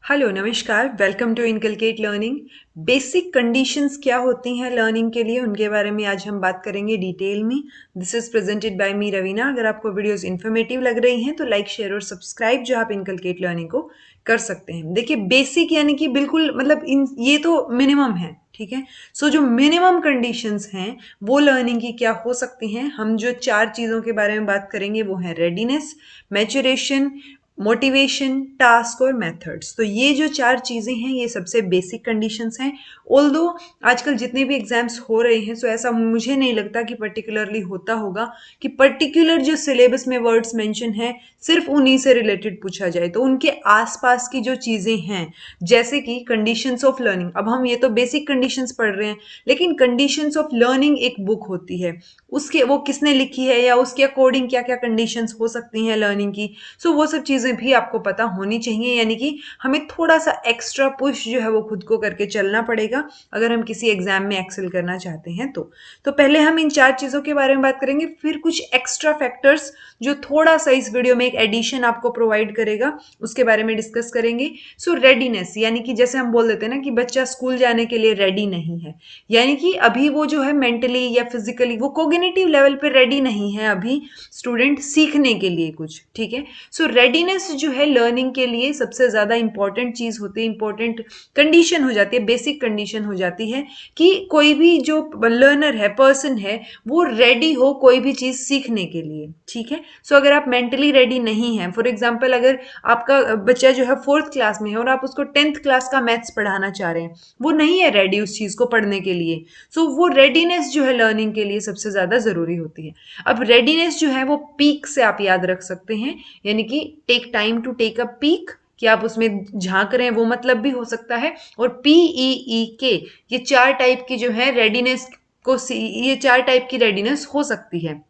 Hello नमस्कार, welcome to inculcate learning. Basic conditions क्या होती हैं लर्निंग के लिए, उनके बारे में आज हम बात करेंगे डिटेल में। दिस इज प्रेजेंटेड बाय मी रवीना। अगर आपको वीडियोस इन्फॉर्मेटिव लग रही हैं तो लाइक शेयर और सब्सक्राइब जो आप इनकलकेट लर्निंग को कर सकते हैं। देखिए बेसिक यानी कि बिल्कुल मतलब इन ये तो मिनिमम है, ठीक है। सो जो मिनिमम कंडीशंस हैं वो लर्निंग की क्या हो सकती हैं, हम जो 4 चीज़ों के बारे में बात करेंगे वो है रेडीनेस, मैच्योरेशन, मोटिवेशन, टास्क और मेथड्स। तो ये जो 4 चीज़ें हैं ये सबसे बेसिक कंडीशंस हैं। ऑल्दो आजकल जितने भी एग्जाम्स हो रहे हैं सो ऐसा मुझे नहीं लगता कि पर्टिकुलरली होता होगा कि पर्टिकुलर जो सिलेबस में वर्ड्स मेंशन है सिर्फ उन्हीं से रिलेटेड पूछा जाए। तो उनके आसपास की जो चीज़ें हैं जैसे कि कंडीशंस ऑफ लर्निंग, अब हम ये तो बेसिक कंडीशंस पढ़ रहे हैं, लेकिन कंडीशंस ऑफ लर्निंग एक बुक होती है, उसके वो किसने लिखी है या उसके अकॉर्डिंग क्या क्या कंडीशंस हो सकती हैं लर्निंग की। सो वो सब चीज़ें भी आपको पता होनी चाहिए, यानी कि हमें थोड़ा सा एक्स्ट्रा पुश जो है वो खुद को करके चलना पड़ेगा अगर हम किसी एग्जाम में एक्सेल करना चाहते हैं तो पहले हम इन 4 चीज़ों के बारे में बात करेंगे, फिर कुछ एक्स्ट्रा फैक्टर्स जो थोड़ा सा इस वीडियो में एक एडिशन आपको प्रोवाइड करेगा उसके बारे में डिस्कस करेंगे। सो रेडीनेस यानी कि जैसे हम बोल देते हैं ना कि बच्चा स्कूल जाने के लिए रेडी नहीं है, यानी कि अभी वो जो है मेंटली या फिजिकली वो कोग्निटिव लेवल पे रेडी नहीं है अभी स्टूडेंट सीखने के लिए कुछ, ठीक है। सो रेडीनेस जो है लर्निंग के लिए सबसे ज़्यादा इंपॉर्टेंट चीज़ होती है, इंपॉर्टेंट कंडीशन हो जाती है, बेसिक कंडीशन हो जाती है कि कोई भी जो लर्नर है, पर्सन है, वो रेडी हो कोई भी चीज़ सीखने के लिए, ठीक है। सो अगर आप मेंटली रेडी नहीं हैं, फॉर एग्जाम्पल अगर आपका बच्चा जो है 4th क्लास में है और आप उसको 10th क्लास का मैथ्स पढ़ाना चाह रहे हैं, वो नहीं है रेडी उस चीज़ को पढ़ने के लिए। सो वो रेडीनेस जो है लर्निंग के लिए सबसे ज़्यादा ज़रूरी होती है। अब रेडीनेस जो है वो पीक से आप याद रख सकते हैं, यानी कि take time to take a peek, कि आप उसमें झांक रहे हैं वो मतलब भी हो सकता है। और PEEK, ये 4 टाइप की जो है रेडीनेस को ये 4 टाइप की रेडीनेस हो सकती है।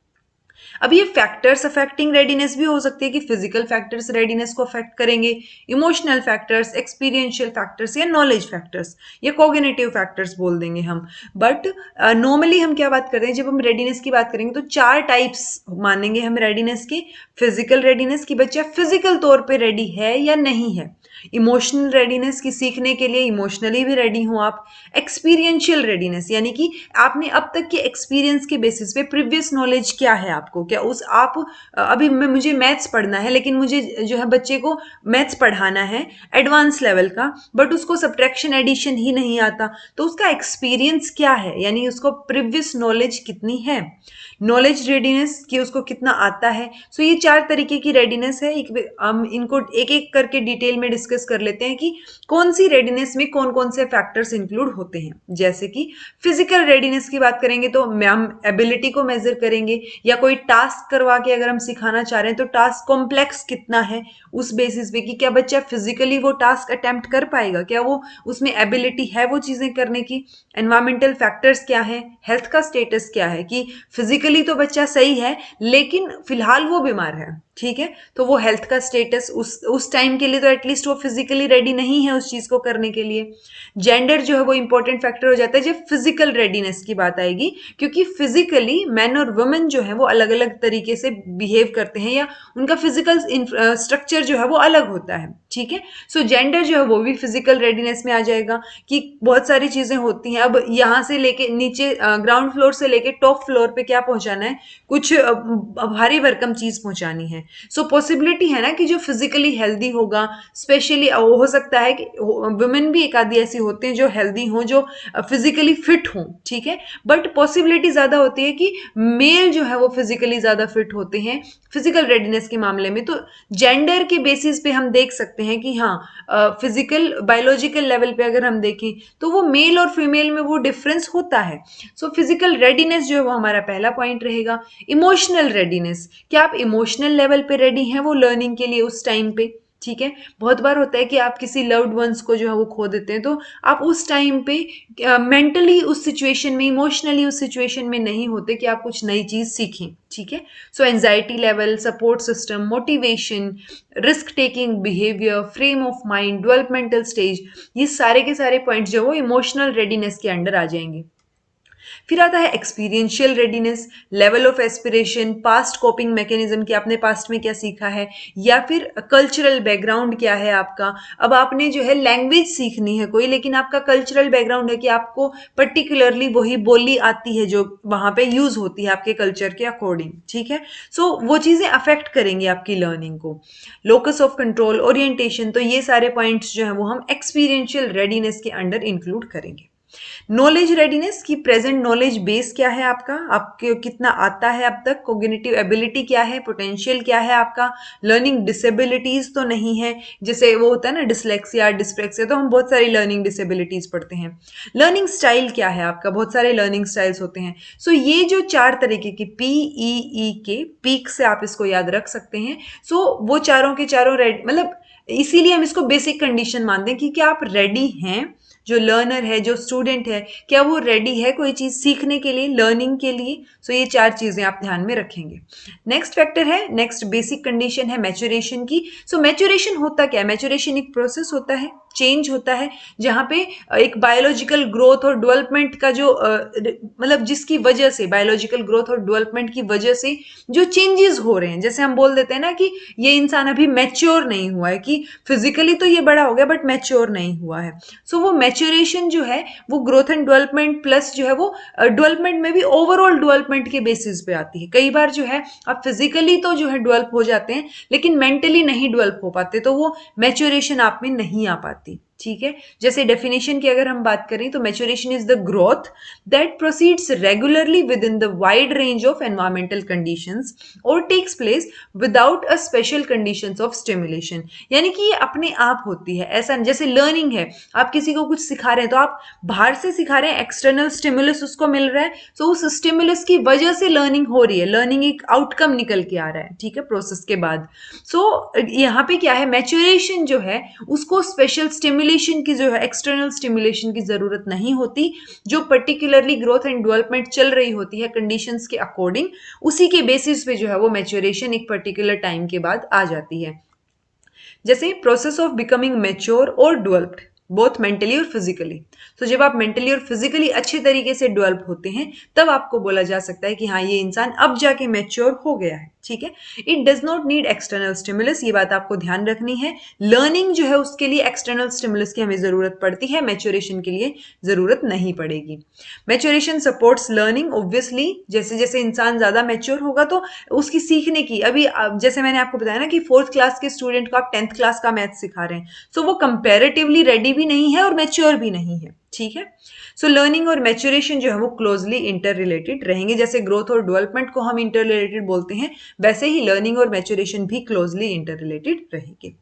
अब ये फैक्टर्स अफेक्टिंग रेडीनेस भी हो सकती है कि फिजिकल फैक्टर्स रेडीनेस को अफेक्ट करेंगे, इमोशनल फैक्टर्स, एक्सपीरियंशियल फैक्टर्स या नॉलेज फैक्टर्स या कोग्निटिव फैक्टर्स बोल देंगे हम। बट नॉर्मली हम क्या बात करते हैं, जब हम रेडीनेस की बात करेंगे तो 4 टाइप्स मानेंगे हम रेडीनेस की। फिजिकल रेडीनेस की बच्चा फिजिकल तौर पे रेडी है या नहीं है। इमोशनल रेडीनेस की सीखने के लिए इमोशनली भी रेडी हो आप। एक्सपीरियंशियल रेडीनेस यानी कि आपने अब तक के एक्सपीरियंस के बेसिस पे प्रीवियस नॉलेज क्या है आपको, क्या उस आप अभी मुझे मैथ्स पढ़ना है लेकिन मुझे जो है बच्चे को मैथ्स पढ़ाना है एडवांस लेवल का, बट उसको सब्ट्रैक्शन एडिशन ही नहीं आता, तो उसका एक्सपीरियंस क्या है, यानी उसको प्रीवियस नॉलेज कितनी है। नॉलेज रेडीनेस कि उसको कितना आता है। सो ये 4 तरीके की रेडीनेस है। हम इनको एक एक करके डिटेल में डिस्कस कर लेते हैं कि कौन सी रेडीनेस में कौन कौन से फैक्टर्स इंक्लूड होते हैं। जैसे कि फिजिकल रेडीनेस की बात करेंगे तो हम एबिलिटी को मेजर करेंगे, या कोई टास्क करवा के अगर हम सिखाना चाह रहे हैं तो टास्क कॉम्प्लेक्स कितना है उस बेसिस पे कि क्या बच्चा फिजिकली वो टास्क अटेम्प्ट कर पाएगा, क्या वो उसमें एबिलिटी है वो चीजें करने की। एनवायरमेंटल फैक्टर्स क्या है, हेल्थ का स्टेटस क्या है कि फिजिकली तो बच्चा सही है लेकिन फिलहाल वो बीमार है, ठीक है, तो वो हेल्थ का स्टेटस उस टाइम के लिए तो एटलीस्ट वो फिजिकली रेडी नहीं है उस चीज को करने के लिए। जेंडर जो है वो इंपॉर्टेंट फैक्टर हो जाता है जब फिजिकल रेडीनेस की बात आएगी, क्योंकि फिजिकली मैन और वुमेन जो है वो अलग अलग तरीके से बिहेव करते हैं या उनका फिजिकल स्ट्रक्चर जो है वो अलग होता है, ठीक है। सो जेंडर जो है वो भी फिजिकल रेडीनेस में आ जाएगा कि बहुत सारी चीजें होती हैं। अब यहाँ से लेके नीचे ग्राउंड फ्लोर से लेके टॉप फ्लोर पे क्या पहुंचाना है, कुछ भारी भरकम चीज पहुंचानी है। सो पॉसिबिलिटी है ना कि जो फिजिकली हेल्दी होगा, स्पेशली हो सकता है कि वुमेन भी एक आधी ऐसी होते हैं जो हेल्दी हों, जो फिजिकली फिट हों, ठीक है, बट पॉसिबिलिटी ज्यादा होती है कि मेल जो है वो फिजिकली ज्यादा फिट होते हैं फिजिकल रेडीनेस के मामले में। तो जेंडर के बेसिस पे हम देख सकते हैं कि हाँ, फिजिकल बायोलॉजिकल लेवल पे अगर हम देखें तो वो मेल और फीमेल में वो डिफरेंस होता है। सो फिजिकल रेडीनेस जो है वो हमारा पहला पॉइंट रहेगा। इमोशनल रेडीनेस, क्या आप इमोशनल लेवल पे रेडी हैं वो लर्निंग के लिए उस टाइम पे, ठीक है। बहुत बार होता है कि आप किसी लव्ड वंस को जो है वो खो देते हैं, तो आप उस टाइम पे मेंटली उस सिचुएशन में, इमोशनली उस सिचुएशन में नहीं होते कि आप कुछ नई चीज सीखें, ठीक है। So anxiety level, support system, motivation, risk taking behaviour, frame of mind, developmental stage, ये सारे के सारे पॉइंट्स जो वो इमोशनल रेडीनेस के अंडर आ जाएंगे। फिर आता है experiential readiness, level of aspiration, past coping mechanism कि आपने पास्ट में क्या सीखा है, या फिर कल्चरल बैकग्राउंड क्या है आपका। अब आपने जो है लैंग्वेज सीखनी है कोई, लेकिन आपका कल्चरल बैकग्राउंड है कि आपको पर्टिकुलरली वही बोली आती है जो वहां पे यूज होती है आपके कल्चर के अकॉर्डिंग, ठीक है। सो वो चीजें अफेक्ट करेंगी आपकी लर्निंग को। लोकस ऑफ कंट्रोल, ओरिएंटेशन, तो ये सारे पॉइंट्स जो है वो हम एक्सपीरियंशियल रेडीनेस के अंडर इंक्लूड करेंगे। नॉलेज रेडीनेस की प्रेजेंट नॉलेज बेस क्या है आपका, आपके कितना आता है अब तक, कोग्निटिव एबिलिटी क्या है, पोटेंशियल क्या है आपका, लर्निंग डिसेबिलिटीज तो नहीं है, जैसे वो होता है ना डिसलेक्सिया डिस्प्लेक्सिया, तो हम बहुत सारी लर्निंग डिसेबिलिटीज पढ़ते हैं। लर्निंग स्टाइल क्या है आपका, बहुत सारे लर्निंग स्टाइल्स होते हैं। सो ये जो 4 तरीके की PEE के पीक से आप इसको याद रख सकते हैं। सो वो चारों के चारों मतलब इसीलिए हम इसको बेसिक कंडीशन मानते हैं कि क्या आप रेडी हैं, जो लर्नर है, जो स्टूडेंट है, क्या वो रेडी है कोई चीज सीखने के लिए, लर्निंग के लिए। सो ये 4 चीजें आप ध्यान में रखेंगे। नेक्स्ट फैक्टर है, नेक्स्ट बेसिक कंडीशन है मैच्योरेशन की। सो मैच्योरेशन होता क्या है, मैच्योरेशन एक प्रोसेस होता है, चेंज होता है, जहां पे एक बायोलॉजिकल ग्रोथ और डेवलपमेंट का जो मतलब जिसकी वजह से, बायोलॉजिकल ग्रोथ और डेवलपमेंट की वजह से जो चेंजेस हो रहे हैं, जैसे हम बोल देते हैं ना कि ये इंसान अभी मैच्योर नहीं हुआ है, कि फिजिकली तो ये बड़ा हो गया बट मैच्योर नहीं हुआ है। सो वो मैच्योरेशन जो है वो ग्रोथ एंड डेवलपमेंट प्लस जो है वो डेवलपमेंट में भी ओवरऑल डेवलपमेंट के बेसिस पे आती है। कई बार जो है आप फिजिकली तो जो है डेवलप हो जाते हैं लेकिन मेंटली नहीं डेवलप हो पाते, तो वो मैच्योरेशन आप में नहीं आ पाती, ठीक है। जैसे डेफिनेशन की अगर हम बात करें तो maturation is the growth that proceeds regularly within the wide range of environmental conditions और takes place without a special conditions of stimulation. यानी कि ये अपने आप होती है, ऐसा जैसे लर्निंग है, आप किसी को कुछ सिखा रहे हैं तो आप बाहर से सिखा रहे हैं, एक्सटर्नल स्टिमुलस उसको मिल रहा है, तो उस स्टिमुलस की वजह से लर्निंग हो रही है, लर्निंग एक आउटकम निकल के आ रहा है, ठीक है, प्रोसेस के बाद। सो यहाँ पे क्या है, मैच्योरेशन जो है उसको स्पेशल स्टिमुलेशन की, जो है एक्सटर्नल स्टिमुलेशन की जरूरत नहीं होती, जो पर्टिकुलरली ग्रोथ एंड डेवलपमेंट चल रही होती है कंडीशंस के अकॉर्डिंग, उसी के बेसिस पे जो है वो मैच्योरेशन एक पर्टिकुलर टाइम के बाद आ जाती है। जैसे प्रोसेस ऑफ बिकमिंग मैच्योर और डेवलप्ड बोथ मेंटली और फिजिकली। तो जब आप मेंटली और फिजिकली अच्छे तरीके से डेवलप होते हैं तब आपको बोला जा सकता है कि हाँ ये इंसान अब जाके मैच्योर हो गया है, ठीक है। It does not need external stimulus, ये बात आपको ध्यान रखनी है। लर्निंग जो है उसके लिए एक्सटर्नल स्टिमुलस की हमें जरूरत पड़ती है, मैच्योरेशन के लिए जरूरत नहीं पड़ेगी। मैच्योरेशन सपोर्ट्स लर्निंग, ऑब्वियसली जैसे जैसे इंसान ज्यादा मैच्योर होगा तो उसकी सीखने की, अभी जैसे मैंने आपको बताया ना कि 4th क्लास के स्टूडेंट को आप 10th क्लास का मैथ सिखा रहे हैं, सो वो कंपेरेटिवली रेडी भी नहीं है और मैच्योर भी नहीं है, ठीक है। सो लर्निंग और मैच्योरेशन जो है वो क्लोजली इंटर रिलेटेड रहेंगे, जैसे ग्रोथ और डेवलपमेंट को हम इंटर रिलेटेड बोलते हैं, वैसे ही लर्निंग और मैच्योरेशन भी क्लोजली इंटर रिलेटेड रहेंगे।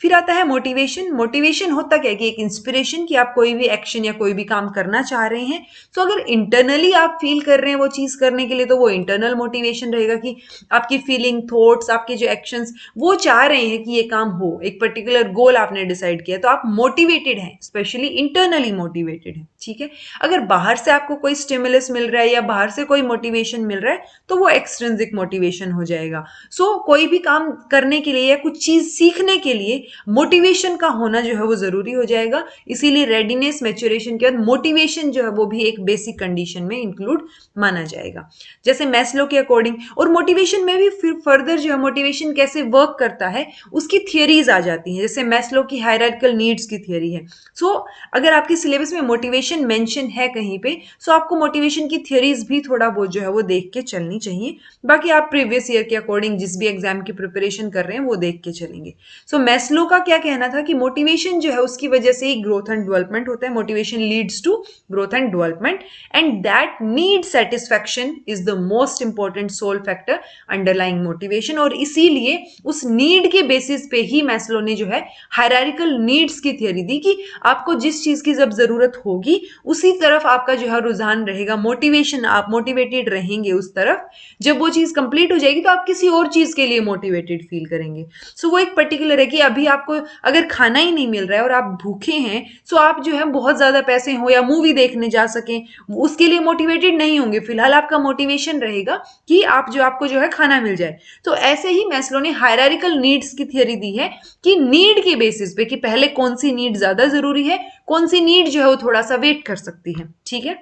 फिर आता है मोटिवेशन। मोटिवेशन होता क्या है कि एक इंस्पिरेशन कि आप कोई भी एक्शन या कोई भी काम करना चाह रहे हैं, तो अगर इंटरनली आप फील कर रहे हैं वो चीज करने के लिए तो वो इंटरनल मोटिवेशन रहेगा, कि आपकी फीलिंग, थॉट्स, आपके जो एक्शंस वो चाह रहे हैं कि ये काम हो, एक पर्टिकुलर गोल आपने डिसाइड किया तो आप मोटिवेटेड हैं, स्पेशली इंटरनली मोटिवेटेड हैं, ठीक है। अगर बाहर से आपको कोई स्टिमुलस मिल रहा है या बाहर से कोई मोटिवेशन मिल रहा है तो वो एक्सट्रिंसिक मोटिवेशन हो जाएगा। सो कोई भी काम करने के लिए या कुछ चीज सीखने के लिए मोटिवेशन का होना जो है वो जरूरी हो जाएगा, इसीलिए रेडीनेस मैच्योरेशन के बाद मोटिवेशन जो है वो भी एक बेसिक कंडीशन में इंक्लूड माना जाएगा, जैसे मैस्लो के अकॉर्डिंग। और मोटिवेशन में भी फिर फर्दर जो है मोटिवेशन कैसे वर्क करता है उसकी थियरीज आ जाती हैं, जैसे मैस्लो की हायरार्किकल नीड्स की थियरी है। सो अगर आपके सिलेबस में मोटिवेशन मेंशन है कहीं पे, सो आपको मोटिवेशन की थियरीज भी थोड़ा बहुत जो है वो देख के चलनी चाहिए, बाकी आप प्रीवियस ईयर के अकॉर्डिंग जिस भी एग्जाम की प्रिपरेशन कर रहे हैं वो देख के चलेंगे। सो मैस्लो का क्या कहना था कि मोटिवेशन जो है उसकी वजह से ही ग्रोथ एंड डेवलपमेंट होता है, motivation leads to growth and development and that need satisfaction is the most important sole factor underlying motivation. और इसीलिए उस नीड के बेसिस पे ही मैस्लो ने जो है हायरार्किकल नीड्स की थियरी दी कि आपको जिस चीज की जब जरूरत होगी उसी तरफ आपका जो है रुझान रहेगा, मोटिवेशन, आप मोटिवेटेड रहेंगे उस तरफ। जब वो चीज कंप्लीट हो जाएगी तो आप किसी और चीज के लिए मोटिवेटेड फील करेंगे। सो वो एक पर्टिकुलर है कि अभी आपको अगर खाना ही नहीं मिल रहा है और आप भूखे हैं, सो आप जो है बहुत ज्यादा पैसे हो या मूवी देखने जा सकें उसके लिए मोटिवेटेड नहीं होंगे, फिलहाल आपका मोटिवेशन रहेगा कि आपको जो है खाना मिल जाए। तो ऐसे ही मैस्लो ने हायरार्किकल नीड्स की थियरी दी है कि नीड के बेसिस पे कि पहले कौन सी नीड ज्यादा जरूरी है, कौन सी नीड जो है वो थोड़ा सा वेट कर सकती है, ठीक है।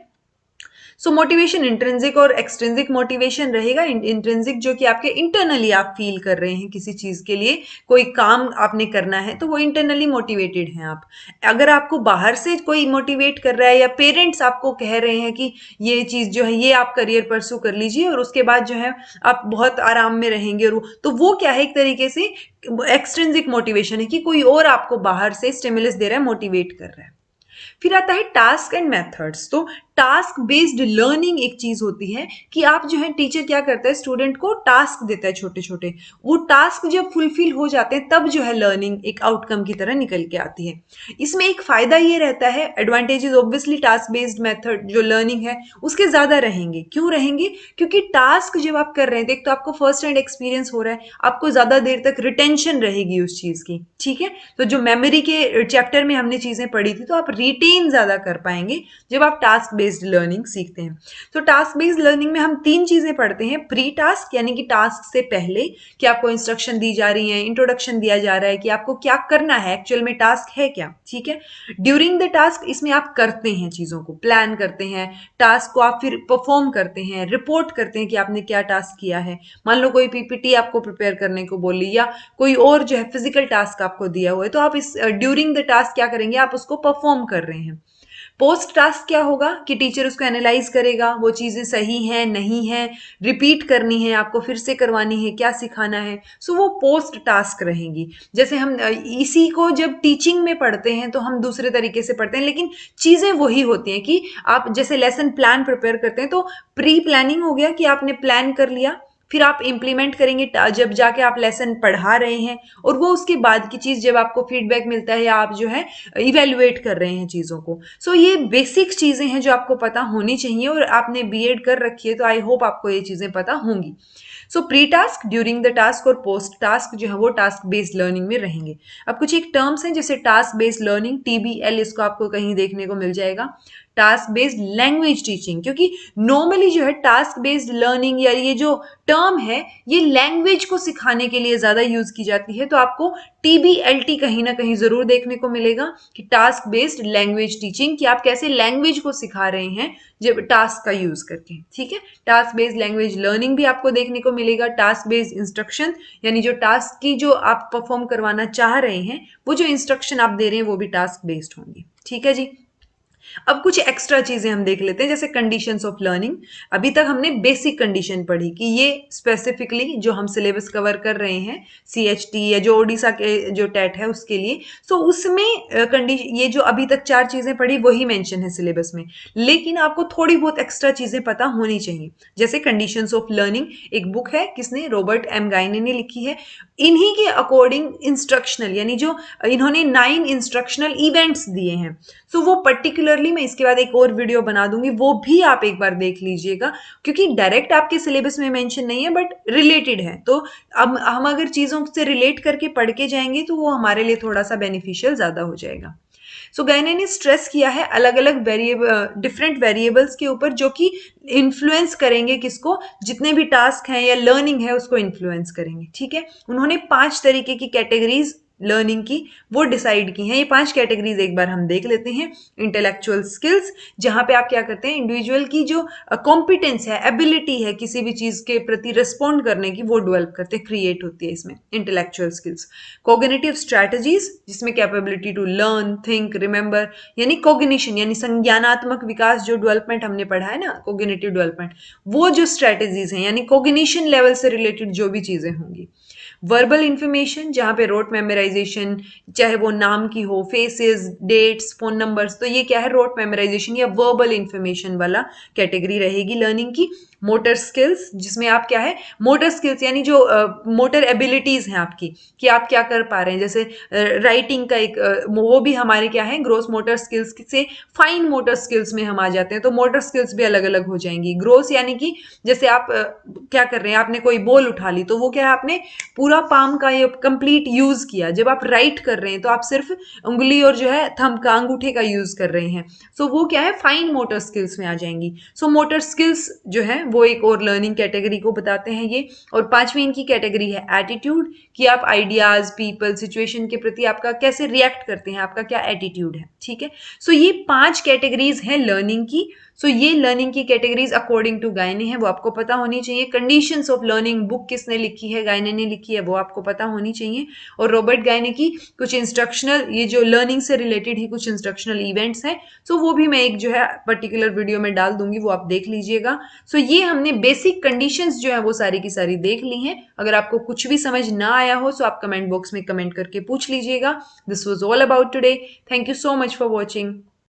सो मोटिवेशन इंट्रिंसिक और एक्सट्रिंसिक मोटिवेशन रहेगा। इंट्रिंसिक जो कि आपके इंटरनली आप फील कर रहे हैं किसी चीज के लिए, कोई काम आपने करना है तो वो इंटरनली मोटिवेटेड हैं आप। अगर आपको बाहर से कोई मोटिवेट कर रहा है या पेरेंट्स आपको कह रहे हैं कि ये चीज जो है ये आप करियर परस्यू कर लीजिए और उसके बाद जो है आप बहुत आराम में रहेंगे, और तो वो क्या है, एक तरीके से एक्सट्रिंसिक मोटिवेशन है कि कोई और आपको बाहर से स्टिमुलस दे रहा है, मोटिवेट कर रहा है। फिर आता है टास्क एंड मेथड्स। तो टास्क बेस्ड लर्निंग एक चीज होती है कि आप जो है, टीचर क्या करता है, स्टूडेंट को टास्क देता है छोटे छोटे, वो टास्क जब फुलफिल हो जाते हैं तब जो है लर्निंग एक आउटकम की तरह निकल के आती है। इसमें एक फायदा ये रहता है, advantages obviously task based method जो लर्निंग है उसके ज्यादा रहेंगे। क्यों रहेंगे? क्योंकि टास्क जब आप कर रहे हैं, एक तो आपको फर्स्ट हैंड एक्सपीरियंस हो रहा है, आपको ज्यादा देर तक रिटेंशन रहेगी उस चीज की, ठीक है। तो जो मेमोरी के चैप्टर में हमने चीजें पढ़ी थी, तो आप रिटेन ज्यादा कर पाएंगे जब आप टास्क बेस्ड लर्निंग सीखते हैं। तो टास्क बेस्ड लर्निंग में हम 3 चीजें पढ़ते हैं। प्री टास्क यानी कि टास्क से पहले कि आपको इंस्ट्रक्शन दी जा रही है, इंट्रोडक्शन दिया जा रहा है कि आपको क्या करना है, एक्चुअल में टास्क है क्या, ठीक है। ड्यूरिंग द टास्क, इसमें आप करते हैं, चीजों को प्लान करते हैं, टास्क को आप फिर परफॉर्म करते हैं, रिपोर्ट करते हैं कि आपने क्या टास्क किया है। मान लो कोई पीपीटी आपको प्रिपेयर करने को बोली या कोई और जो है फिजिकल टास्क आपको दिया हुआ है, तो आप इस ड्यूरिंग द टास्क क्या करेंगे, आप उसको परफॉर्म कर रहे हैं। पोस्ट टास्क क्या होगा कि टीचर उसको एनालाइज करेगा, वो चीजें सही हैं नहीं है, रिपीट करनी है, आपको फिर से करवानी है, क्या सिखाना है, सो वो पोस्ट टास्क रहेंगी। जैसे हम इसी को जब टीचिंग में पढ़ते हैं तो हम दूसरे तरीके से पढ़ते हैं, लेकिन चीजें वही होती हैं कि आप जैसे लेसन प्लान प्रिपेयर करते हैं, तो प्री प्लानिंग हो गया कि आपने प्लान कर लिया, फिर आप इंप्लीमेंट करेंगे जब जाके आप लेसन पढ़ा रहे हैं, और वो उसके बाद की चीज जब आपको फीडबैक मिलता है या आप जो है इवेल्युएट कर रहे हैं चीजों को। सो ये बेसिक चीजें हैं जो आपको पता होनी चाहिए, और आपने बीएड कर रखी है तो आई होप आपको ये चीजें पता होंगी। सो pre task, during the task और पोस्ट टास्क जो है वो टास्क बेस्ड लर्निंग में रहेंगे। अब कुछ एक टर्म्स हैं जैसे टास्क बेस्ड लर्निंग, टीबीएल, इसको आपको कहीं देखने को मिल जाएगा। टास्क बेस्ड लैंग्वेज टीचिंग, क्योंकि नॉर्मली जो है टास्क बेस्ड लर्निंग या ये जो टर्म है ये लैंग्वेज को सिखाने के लिए ज्यादा यूज की जाती है, तो आपको टीबीएलटी कहीं ना कहीं जरूर देखने को मिलेगा कि टास्क बेस्ड लैंग्वेज टीचिंग, कि आप कैसे लैंग्वेज को सिखा रहे हैं जब टास्क का यूज करके, ठीक है। टास्क बेस्ड लैंग्वेज लर्निंग भी आपको देखने को मिलेगा। टास्क बेस्ड इंस्ट्रक्शन, यानी जो टास्क की जो आप परफॉर्म करवाना चाह रहे हैं वो जो इंस्ट्रक्शन आप दे रहे हैं वो भी टास्क बेस्ड होंगे, ठीक है जी। अब कुछ एक्स्ट्रा चीजें हम देख लेते हैं, जैसे कंडीशंस ऑफ लर्निंग। अभी तक हमने बेसिक कंडीशन पढ़ी कि ये स्पेसिफिकली जो हम सिलेबस कवर कर रहे हैं सीएचटी या जो ओडिशा के जो टेट है उसके लिए, सो उसमें कंडीशन ये जो अभी तक 4 चीजें पढ़ी वही मेंशन है सिलेबस में, लेकिन आपको थोड़ी बहुत एक्स्ट्रा चीजें पता होनी चाहिए। जैसे कंडीशंस ऑफ लर्निंग एक बुक है, किसने, रॉबर्ट एम गाइने ने लिखी है। इन्हीं के अकॉर्डिंग इंस्ट्रक्शनल, यानी जो इन्होंने 9 इंस्ट्रक्शनल इवेंट्स दिए हैं, सो वो पर्टिकुलरली मैं इसके बाद एक और वीडियो बना दूंगी, वो भी आप एक बार देख लीजिएगा, क्योंकि डायरेक्ट आपके सिलेबस में मेंशन नहीं है बट रिलेटेड है। तो अब हम अगर चीजों से रिलेट करके पढ़ के जाएंगे तो वो हमारे लिए थोड़ा सा बेनिफिशियल ज्यादा हो जाएगा। सो गाइने ने स्ट्रेस किया है अलग अलग डिफरेंट वेरिएबल्स के ऊपर जो कि इन्फ्लुएंस करेंगे किसको, जितने भी टास्क हैं या लर्निंग है उसको इन्फ्लुएंस करेंगे, ठीक है। उन्होंने 5 तरीके की कैटेगरीज लर्निंग की वो डिसाइड की हैं। ये 5 कैटेगरीज एक बार हम देख लेते हैं। इंटेलेक्चुअल स्किल्स, जहां पे आप क्या करते हैं, इंडिविजुअल की जो कॉम्पिटेंस है, एबिलिटी है किसी भी चीज के प्रति रिस्पॉन्ड करने की, वो डेवलप करते हैं, क्रिएट होती है इसमें इंटेलेक्चुअल स्किल्स। कॉग्निटिव स्ट्रैटेजीज, जिसमें capability to learn, think, remember, यानी कॉग्निशन यानी संज्ञानात्मक विकास जो डेवलपमेंट हमने पढ़ा है ना, कॉग्निटिव डेवलपमेंट, वो जो स्ट्रैटेजीज हैं यानी कॉग्निशन लेवल से रिलेटेड जो भी चीजें होंगी। वर्बल इंफॉर्मेशन, जहां पे रोट मेमोराइजेशन, चाहे वो नाम की हो, फेसेस, डेट्स, फोन नंबर्स, तो ये क्या है, रोट मेमोराइजेशन या वर्बल इंफॉर्मेशन वाला कैटेगरी रहेगी लर्निंग की। मोटर स्किल्स, जिसमें आप क्या है, मोटर स्किल्स यानी जो मोटर एबिलिटीज हैं आपकी, कि आप क्या कर पा रहे हैं, जैसे राइटिंग का एक वो भी हमारे क्या है, ग्रोस मोटर स्किल्स से फाइन मोटर स्किल्स में हम आ जाते हैं, तो मोटर स्किल्स भी अलग अलग हो जाएंगी। ग्रोस यानी कि जैसे आप क्या कर रहे हैं, आपने कोई बॉल उठा ली, तो वो क्या है, आपने पूरा पाम का ये कंप्लीट यूज किया। जब आप राइट कर रहे हैं तो आप सिर्फ उंगली और जो है थंब का, अंगूठे का यूज कर रहे हैं, सो वो क्या है, फाइन मोटर स्किल्स में आ जाएंगी। सो मोटर स्किल्स जो है वो एक और लर्निंग कैटेगरी को बताते हैं ये। और 5वीं इनकी कैटेगरी है एटीट्यूड, कि आप आइडियाज, पीपल, सिचुएशन के प्रति आपका कैसे रिएक्ट करते हैं, आपका क्या एटीट्यूड है, ठीक है। सो ये 5 कैटेगरीज हैं लर्निंग की। सो ये लर्निंग की कैटेगरीज अकॉर्डिंग टू गायने है, वो आपको पता होनी चाहिए। कंडीशंस ऑफ लर्निंग बुक किसने लिखी है, गायने ने लिखी है, वो आपको पता होनी चाहिए। और रॉबर्ट गायने की कुछ इंस्ट्रक्शनल, ये जो लर्निंग से रिलेटेड ही कुछ इंस्ट्रक्शनल इवेंट्स हैं, सो वो भी मैं एक जो है पर्टिकुलर वीडियो में डाल दूंगी, वो आप देख लीजिएगा। सो ये हमने बेसिक कंडीशंस जो है वो सारी की सारी देख ली हैं। अगर आपको कुछ भी समझ ना आया हो तो आप कमेंट बॉक्स में कमेंट करके पूछ लीजिएगा। This was all about today. Thank you so much for watching.